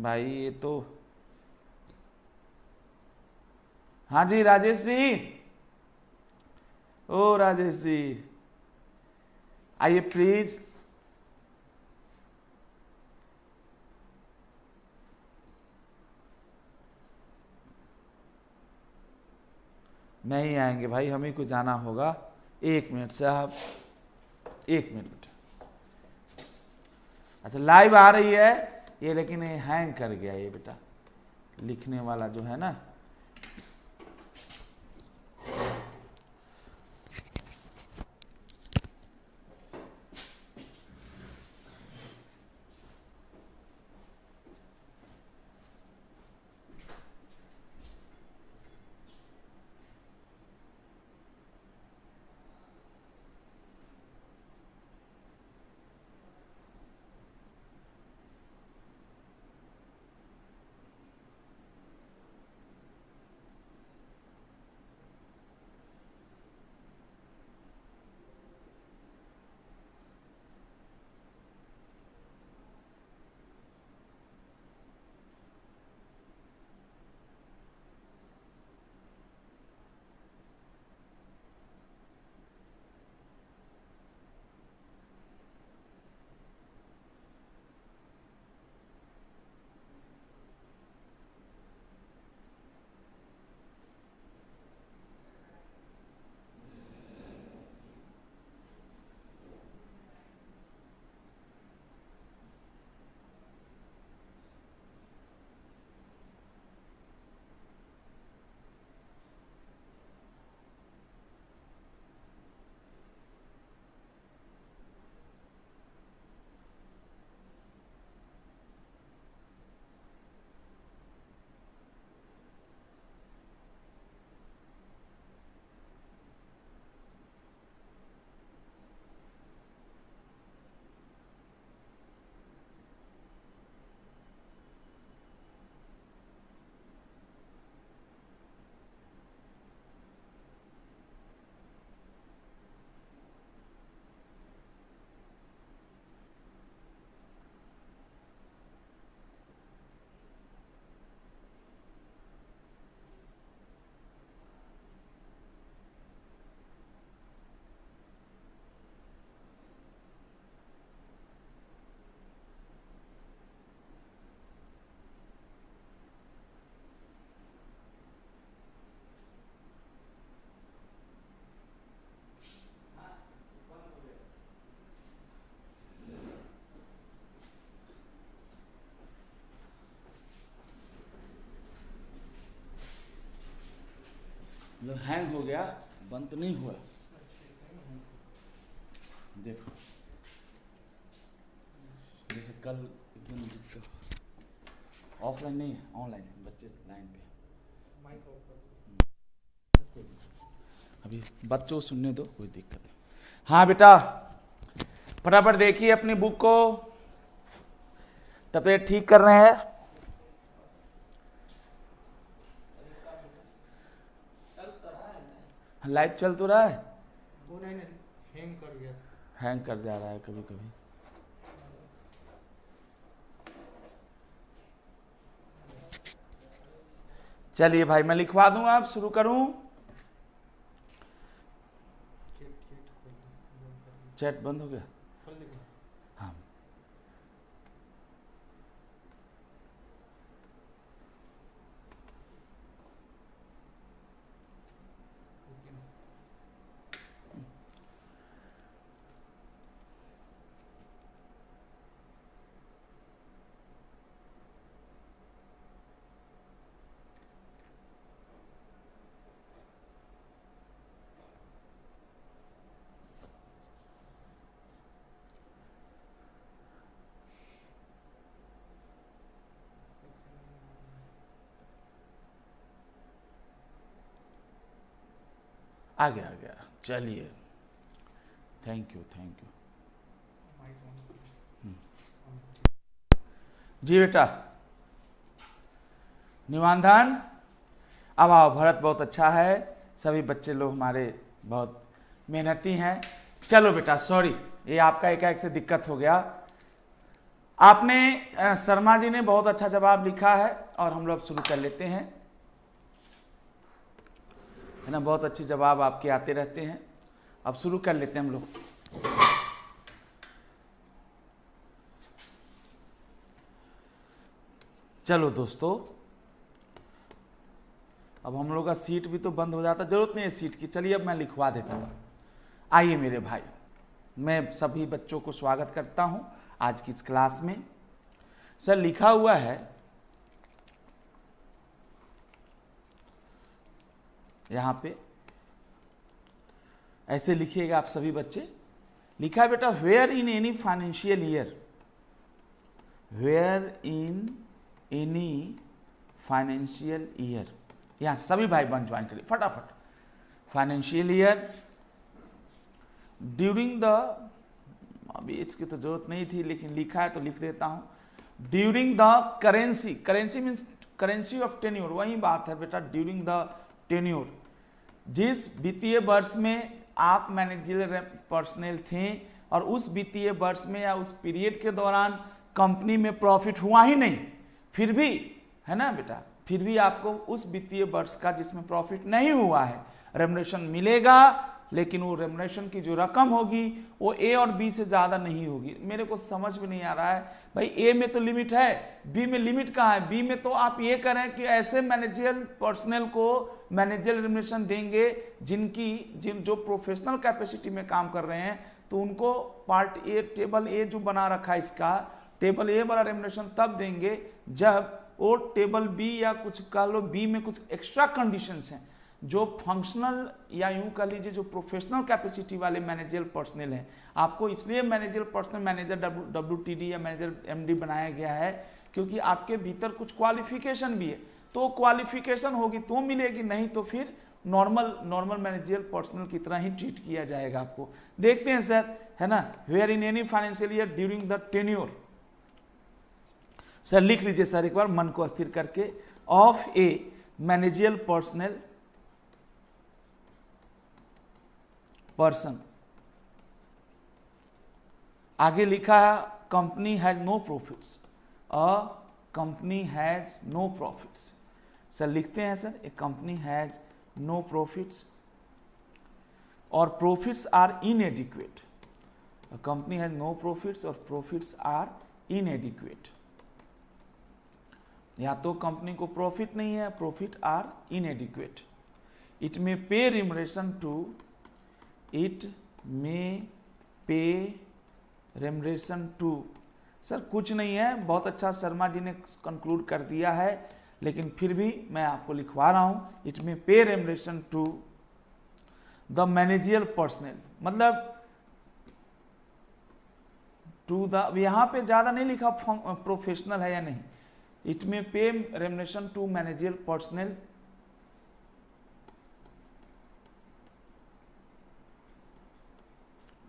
भाई ये तो, हाँ जी राजेश जी, ओ राजेश जी आइए प्लीज। नहीं आएंगे भाई, हमें को जाना होगा। 1 मिनट साहब, 1 मिनट। अच्छा, लाइव आ रही है ये, लेकिन ये हैंग कर गया ये बेटा, लिखने वाला जो है ना। मतलब हैंग हो गया, बंद तो नहीं हुआ। देखो जैसे कल एकदम ऑफलाइन नहीं है, ऑनलाइन है, बच्चे लाइन पे। अभी बच्चों को सुनने दो, कोई दिक्कत है। हाँ बेटा, फटाफट देखिए अपनी बुक को, तबीयत ठीक कर रहे हैं। लाइव चल तो रहा है, वो नहीं हैंग कर गया, हैंग कर जा रहा है कभी कभी। चलिए भाई मैं लिखवा दूंगा, आप शुरू करूं। चैट बंद हो गया। हाँ आ गया। चलिए थैंक यू। जी बेटा, निवांधन अब आओ। भरत बहुत अच्छा है, सभी बच्चे लोग हमारे बहुत मेहनती हैं। चलो बेटा, सॉरी ये आपका एक से दिक्कत हो गया। आपने शर्मा जी ने बहुत अच्छा जवाब लिखा है और हम लोग शुरू कर लेते हैं, है ना। बहुत अच्छे जवाब आपके आते रहते हैं। अब शुरू कर लेते हैं हम लोग। चलो दोस्तों, अब हम लोग का सीट भी तो बंद हो जाता, जरूरत नहीं है सीट की। चलिए अब मैं लिखवा देता हूँ। आइए मेरे भाई, मैं सभी बच्चों को स्वागत करता हूँ आज की इस क्लास में। सर लिखा हुआ है यहाँ पे, ऐसे लिखिएगा आप सभी बच्चे। लिखा है बेटा, where in any financial year, where in any financial year. यहाँ सभी भाई बहन ज्वाइन करिए फटाफट। फाइनेंशियल ईयर ड्यूरिंग द, अभी इसकी तो जरूरत नहीं थी लेकिन लिखा है तो लिख देता हूँ। During the currency, currency means currency of tenure, वही बात है बेटा। ड्यूरिंग द टेन्योर, जिस वित्तीय वर्ष में आप मैनेजरियल पर्सनल थे और उस वित्तीय वर्ष में या उस पीरियड के दौरान कंपनी में प्रॉफिट हुआ ही नहीं, फिर भी, है ना बेटा, फिर भी आपको उस वित्तीय वर्ष का जिसमें प्रॉफिट नहीं हुआ है रेम्युनरेशन मिलेगा, लेकिन वो रेम्युनरेशन की जो रकम होगी वो ए और बी से ज़्यादा नहीं होगी। मेरे को समझ में नहीं आ रहा है भाई, ए में तो लिमिट है, बी में लिमिट कहाँ है? बी में तो आप ये करें कि ऐसे मैनेजरियल पर्सनल को मैनेजरियल रेम्युनरेशन देंगे जिन जो प्रोफेशनल कैपेसिटी में काम कर रहे हैं, तो उनको पार्ट ए, टेबल ए जो बना रखा है इसका, टेबल ए वाला रेम्युनरेशन तब देंगे जब वो टेबल बी या कुछ कह लो बी में कुछ एक्स्ट्रा कंडीशंस हैं जो फंक्शनल या यूं कह लीजिए जो प्रोफेशनल कैपेसिटी वाले मैनेजरियल पर्सनल हैं। आपको इसलिए मैनेजरियल पर्सनल मैनेजर WTD या मैनेजर MD बनाया गया है क्योंकि आपके भीतर कुछ क्वालिफिकेशन भी है, तो क्वालिफिकेशन होगी तो मिलेगी, नहीं तो फिर नॉर्मल मैनेजरियल पर्सनल की तरह ही ट्रीट किया जाएगा आपको। देखते हैं सर, है ना। Where in any financial year during the tenure, sir लिख लीजिए सर एक बार मन को स्थिर करके, of a managerial personal person. आगे लिखा है company has no profits, a company has no profits. Sir लिखते हैं sir, a company has no profits or profits are inadequate. A company has no profits or profits are inadequate. या तो company को profit नहीं है, profit are इनएडिक्वेट। It may पे रिम्युनरेशन to, it may पे remuneration to. Sir कुछ नहीं है, बहुत अच्छा शर्मा जी ने कंक्लूड कर दिया है। लेकिन फिर भी मैं आपको लिखवा रहा हूं, it may pay remuneration to the managerial personnel, मतलब टू द, यहां पे ज्यादा नहीं लिखा प्रोफेशनल है या नहीं, it may pay remuneration to managerial personal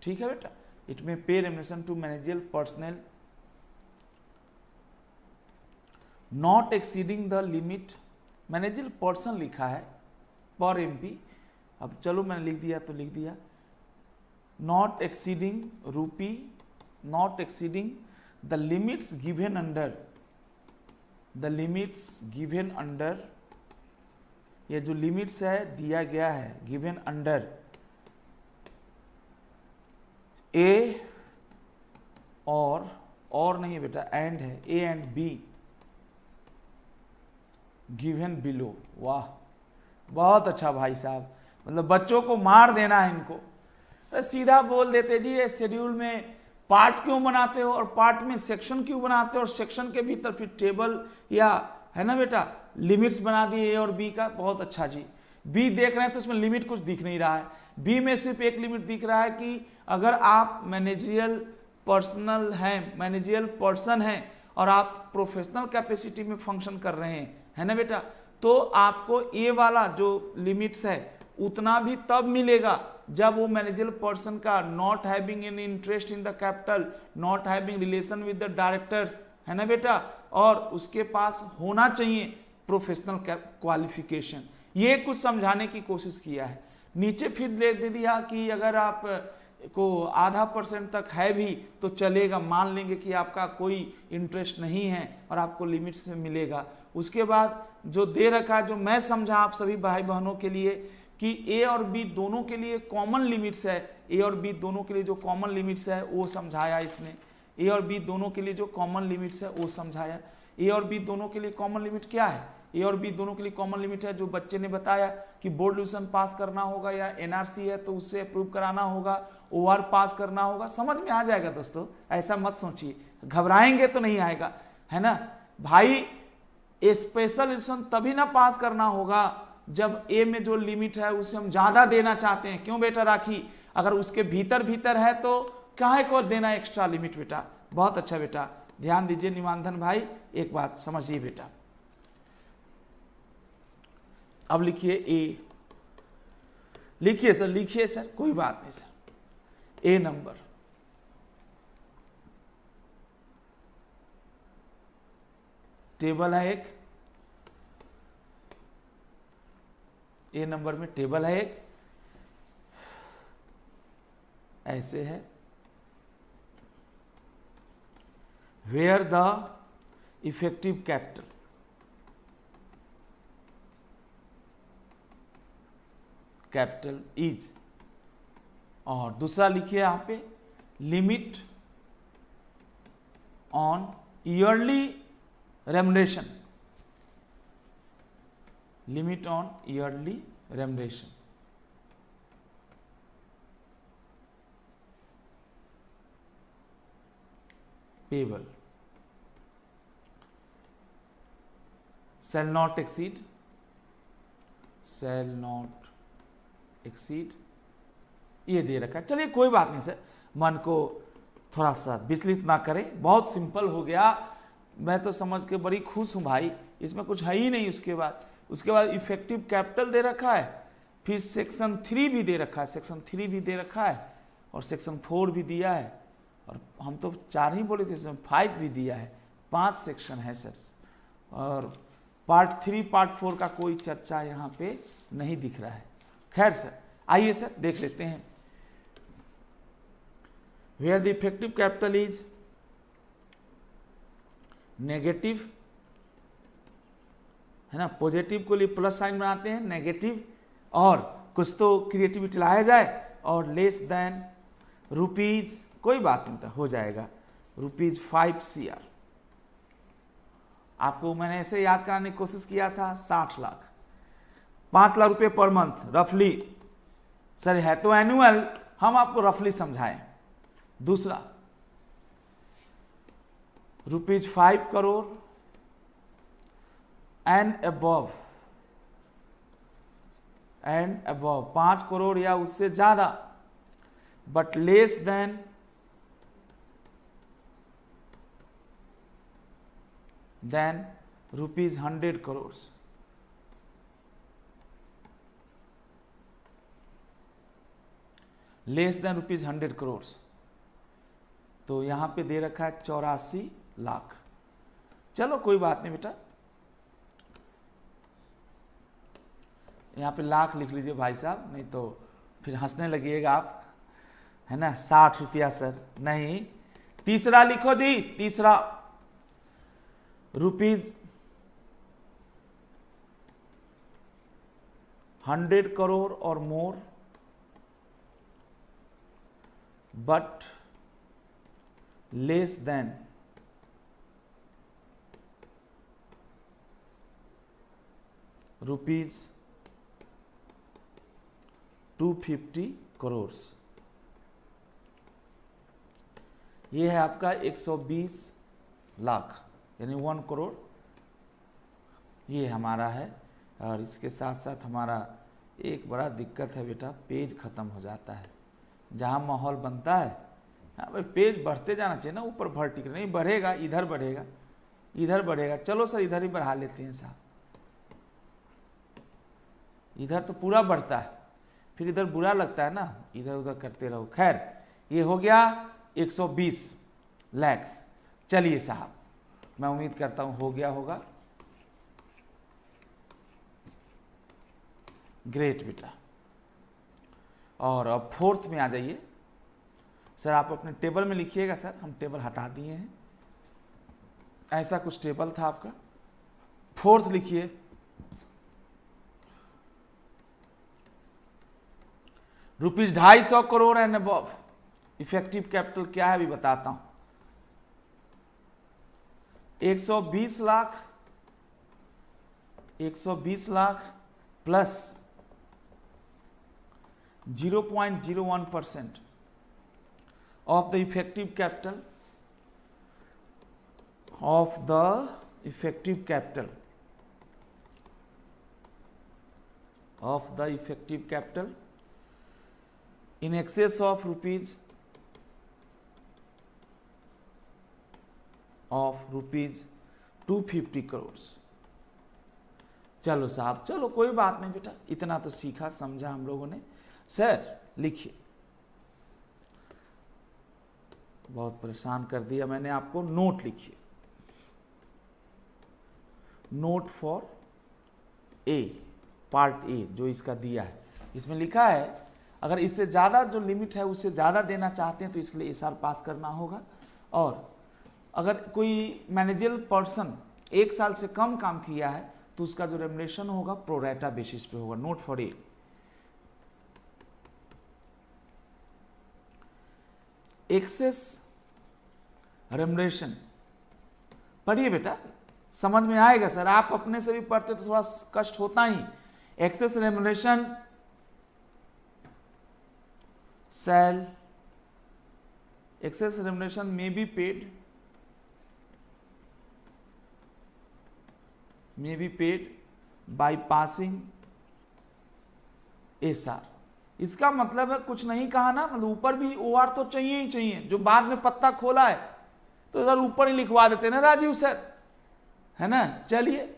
ठीक है बेटा, it may pay remuneration to managerial personnel not exceeding the limit, managerial person लिखा है पर एमपी, अब चलो मैंने लिख दिया तो लिख दिया, नॉट एक्सीडिंग रूपी, not exceeding the limits given under, the limits given under, ये जो लिमिट्स है दिया गया है गिवन अंडर ए और नहीं बेटा एंड है, ए एंड बी गिवन बिलो। वाह बहुत अच्छा भाई साहब, मतलब बच्चों को मार देना है इनको, सीधा बोल देते जी ये शेड्यूल में पार्ट क्यों बनाते हो और पार्ट में सेक्शन क्यों बनाते हो और सेक्शन के भीतर फिर टेबल या है ना बेटा लिमिट्स बना दिए ए और बी का, बहुत अच्छा जी। बी देख रहे हैं तो उसमें लिमिट कुछ दिख नहीं रहा है, बी में सिर्फ एक लिमिट दिख रहा है कि अगर आप मैनेजरियल पर्सनल हैं, मैनेजरियल पर्सन हैं और आप प्रोफेशनल कैपेसिटी में फंक्शन कर रहे हैं, है ना बेटा, तो आपको ए वाला जो लिमिट्स है उतना भी तब मिलेगा जब वो मैनेजरियल पर्सन का not having an interest in the capital, not having relation with the directors, है ना बेटा, और उसके पास होना चाहिए प्रोफेशनल क्वालिफिकेशन। ये कुछ समझाने की कोशिश किया है। नीचे फिर दे दिया कि अगर आप को %.5% तक है भी तो चलेगा, मान लेंगे कि आपका कोई इंटरेस्ट नहीं है और आपको लिमिट से मिलेगा। उसके बाद जो दे रखा है, जो मैं समझा आप सभी भाई बहनों के लिए कि ए और बी दोनों के लिए कॉमन लिमिट्स है, ए और बी दोनों के लिए जो कॉमन लिमिट्स है वो समझाया इसने, ए और बी दोनों के लिए जो कॉमन लिमिट्स है वो समझाया। ए और बी दोनों के लिए कॉमन लिमिट क्या है, ए और बी दोनों के लिए कॉमन लिमिट है जो बच्चे ने बताया कि बोर्ड रेजोल्यूशन पास करना होगा या एनआरसी है तो उससे अप्रूव कराना होगा, ओआर पास करना होगा, समझ में आ जाएगा दोस्तों, ऐसा मत सोचिए, घबराएंगे तो नहीं आएगा, है ना भाई। स्पेशल रेजोल्यूशन तभी ना पास करना होगा जब ए में जो लिमिट है उसे हम ज्यादा देना चाहते हैं, क्यों बेटा राखी, अगर उसके भीतर है तो काहे को देना एक्स्ट्रा लिमिट बेटा। बहुत अच्छा बेटा, ध्यान दीजिए निमांधन भाई, एक बात समझिए बेटा। अब लिखिए ए, लिखिए सर, लिखिए सर, कोई बात नहीं सर। ए नंबर, टेबल है एक, ए नंबर में टेबल है एक, ऐसे है, where the effective capital, capital is, और दूसरा लिखिए यहां पे limit on yearly remuneration, limit on yearly remuneration, payable shall not exceed, shall not exceed, ये दे रखा है। चलिए कोई बात नहीं सर, मन को थोड़ा सा विचलित ना करें, बहुत सिंपल हो गया, मैं तो समझ के बड़ी खुश हूं भाई, इसमें कुछ है ही नहीं। उसके बाद इफेक्टिव कैपिटल दे रखा है, फिर सेक्शन 3 भी दे रखा है, सेक्शन 3 भी दे रखा है और सेक्शन 4 भी दिया है, और हम तो 4 ही बोले थे, इसमें 5 भी दिया है, 5 सेक्शन है सर। और पार्ट 3 पार्ट 4 का कोई चर्चा यहाँ पे नहीं दिख रहा है। खैर सर, आइए सर देख लेते हैं। Where the effective capital is negative, है ना, पॉजिटिव को लिए प्लस साइन बनाते हैं, नेगेटिव, और कुछ तो क्रिएटिविटी लाया जाए, और लेस देन रुपीज, कोई बात नहीं हो जाएगा, ₹5 CR। आपको मैंने ऐसे याद कराने की कोशिश किया था, 60 लाख, 5 लाख रुपए पर मंथ रफली, सर है तो एनुअल, हम आपको रफली समझाएं। दूसरा ₹5 करोड़ एंड अबव 5 करोड़ या उससे ज्यादा, but less than ₹100 crore. Less than ₹100 crore, तो यहां पे दे रखा है 84 लाख। चलो कोई बात नहीं बेटा, यहां पे लाख लिख लीजिए भाई साहब, नहीं तो फिर हंसने लगिएगा आप, है ना। 60 रुपया सर, नहीं, तीसरा लिखो जी, तीसरा ₹100 करोड़ और मोर, but less than ₹250 करोड़। ये है आपका 120 लाख, यानी 1 करोड़ ये हमारा है। और इसके साथ साथ हमारा एक बड़ा दिक्कत है बेटा, पेज खत्म हो जाता है। जहाँ माहौल बनता है, हाँ भाई, पेज बढ़ते जाना चाहिए ना, ऊपर वर्टिकल नहीं बढ़ेगा, इधर बढ़ेगा, इधर बढ़ेगा। चलो सर इधर ही बढ़ा लेते हैं साहब, इधर तो पूरा बढ़ता है, फिर इधर बुरा लगता है ना, इधर उधर करते रहो। खैर, ये हो गया 120 लाख। चलिए साहब, मैं उम्मीद करता हूँ हो गया होगा। ग्रेट बेटा। और अब फोर्थ में आ जाइए सर, आप अपने टेबल में लिखिएगा। सर हम टेबल हटा दिए हैं, ऐसा कुछ टेबल था आपका। फोर्थ लिखिए, ₹250 crore and above. Effective capital क्या है अभी बताता हूं। 120 lakh plus 0.01% of the effective capital in excess of rupees 250 crore. चलो साहब, चलो कोई बात नहीं बेटा, इतना तो सीखा समझा हम लोगों ने। सर लिखिए, बहुत परेशान कर दिया मैंने आपको। नोट लिखिए, note for A, part A जो इसका दिया है, इसमें लिखा है अगर इससे ज़्यादा जो लिमिट है उससे ज़्यादा देना चाहते हैं तो इसके लिए एसआर पास करना होगा। और अगर कोई मैनेजरल पर्सन 1 साल से कम काम किया है तो उसका जो रेम्युनरेशन होगा प्रोरेटा बेसिस पे होगा। Note for a, excess remuneration पढ़िए बेटा, समझ में आएगा सर। आप अपने से भी पढ़ते तो थोड़ा कष्ट होता ही। Excess remuneration shall, excess remuneration may be paid by passing SR। इसका मतलब है कुछ नहीं कहा ना, मतलब ऊपर भी OR तो चाहिए ही चाहिए। जो बाद में पत्ता खोला है तो सर ऊपर ही लिखवा देते ना राजीव सर, है ना। चलिए,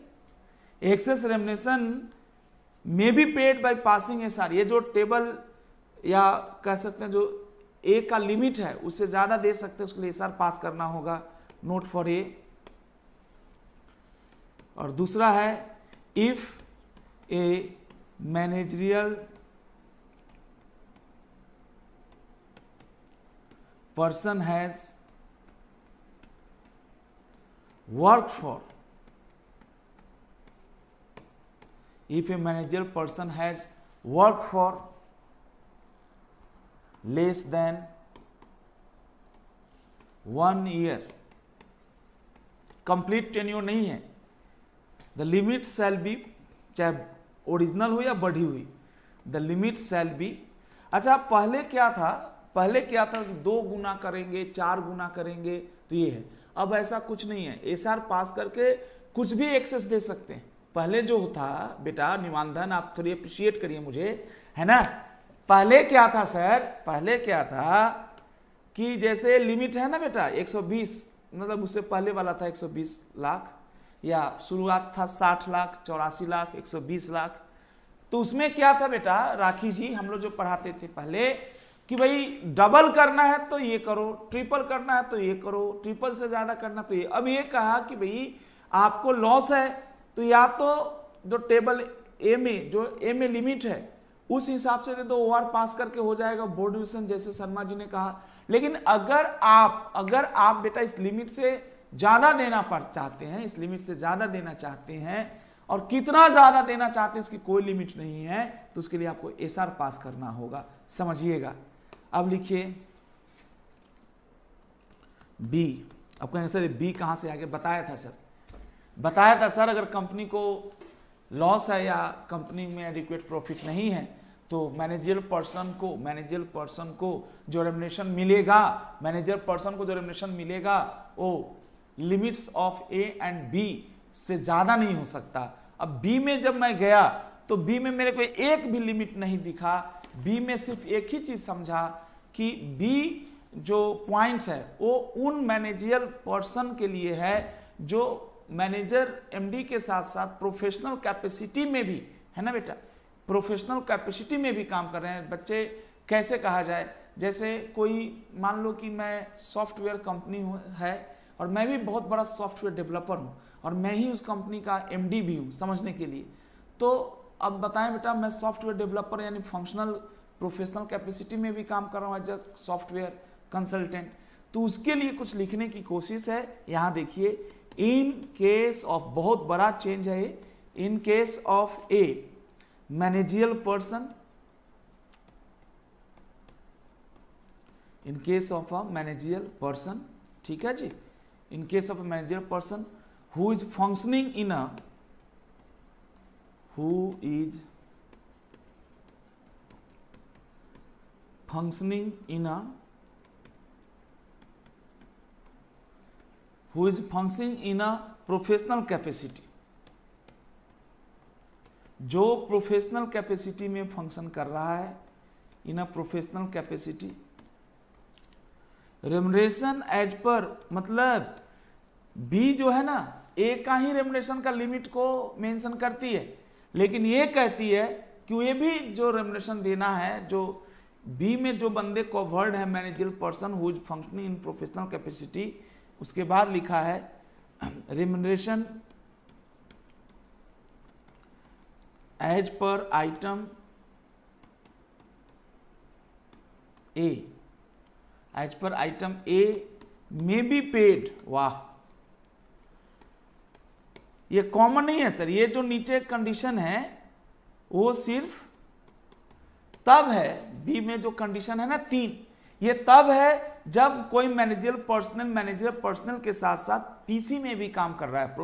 excess remuneration may be paid by passing SR, ये जो टेबल या कह सकते हैं जो ए का लिमिट है उससे ज्यादा दे सकते हैं, उसके लिए SR पास करना होगा। नोट फॉर ए। और दूसरा है if A managerial person has work for, if a managerial person has worked for less than 1 year, complete tenure नहीं है, the limit shall be, चाहे ओरिजिनल हो या बढ़ी हुई, the limit shall be। अच्छा, पहले क्या था, पहले क्या था 2 गुना करेंगे 4 गुना करेंगे तो ये है। अब ऐसा कुछ नहीं है, एसआर पास करके कुछ भी एक्सेस दे सकते हैं। पहले जो था बेटा निवांधन, आप थोड़ी अप्रिशिएट करिए मुझे, है ना। पहले क्या था सर, पहले क्या था कि जैसे लिमिट है ना बेटा 120, मतलब उससे पहले वाला था 120 लाख, या शुरुआत था 60 लाख, 84 लाख, 120 लाख। तो उसमें क्या था बेटा राखी जी, हम लोग जो पढ़ाते थे पहले कि भाई डबल करना है तो ये करो, ट्रिपल करना है तो ये करो, ट्रिपल से ज्यादा करना तो ये। अब ये कहा कि भाई आपको लॉस है तो या तो जो टेबल ए में, जो ए में लिमिट है उस हिसाब से दे दो, ओआर पास करके हो जाएगा बोर्ड डिवीजन, जैसे शर्मा जी ने कहा। लेकिन अगर आप बेटा इस लिमिट से ज्यादा देना चाहते हैं, इस लिमिट से ज्यादा देना चाहते हैं, और कितना ज्यादा देना चाहते हैं इसकी कोई लिमिट नहीं है, तो उसके लिए आपको एसआर पास करना होगा, समझिएगा। अब लिखिए बी। अब कहेंगे सर बी कहां से आगे, बताया था सर अगर कंपनी को लॉस है या कंपनी में एडिक्वेट प्रॉफिट नहीं है तो मैनेजर पर्सन को जो रेम्युनरेशन मिलेगा, वो limits of A and B से ज्यादा नहीं हो सकता। अब बी में जब मैं गया तो बी में मेरे को एक भी लिमिट नहीं दिखा, बी में सिर्फ एक ही चीज समझा कि बी जो पॉइंट्स है वो उन मैनेजरियल पर्सन के लिए है जो मैनेजर एमडी के साथ साथ प्रोफेशनल कैपेसिटी में भी, है ना बेटा, प्रोफेशनल कैपेसिटी में भी काम कर रहे हैं। बच्चे कैसे कहा जाए, जैसे कोई मान लो कि मैं सॉफ्टवेयर कंपनी है और मैं भी बहुत बड़ा सॉफ्टवेयर डेवलपर हूं और मैं ही उस कंपनी का एमडी भी हूं, समझने के लिए। तो अब बताएं बेटा, मैं सॉफ्टवेयर डेवलपर यानी फंक्शनल प्रोफेशनल कैपेसिटी में भी काम कर रहा हूं एज अ सॉफ्टवेयर कंसल्टेंट, तो उसके लिए कुछ लिखने की कोशिश है। यहां देखिए, इन केस ऑफ, बहुत बड़ा चेंज है, in case of a managerial person, in case of a managerial person, ठीक है जी, in case of a managerial person who is functioning in a, who is functioning in a professional capacity, जो professional capacity में function कर रहा है, in a professional capacity, remuneration as per, मतलब B जो है ना ए का ही रेम्युनरेशन का लिमिट को मेंशन करती है, लेकिन ये कहती है कि ये भी जो रेम्युनरेशन देना है, जो बी में जो बंदे कवर्ड है managerial person who is functioning in professional capacity, उसके बाद लिखा है remuneration as per item A, as per item A may be paid. वाह, ये कॉमन नहीं है सर, ये जो नीचे कंडीशन है वो सिर्फ तब है, बी में जो कंडीशन है ना 3, ये तब है जब कोई मैनेजरियल पर्सनल के साथ साथ पीसी में भी काम कर रहा है,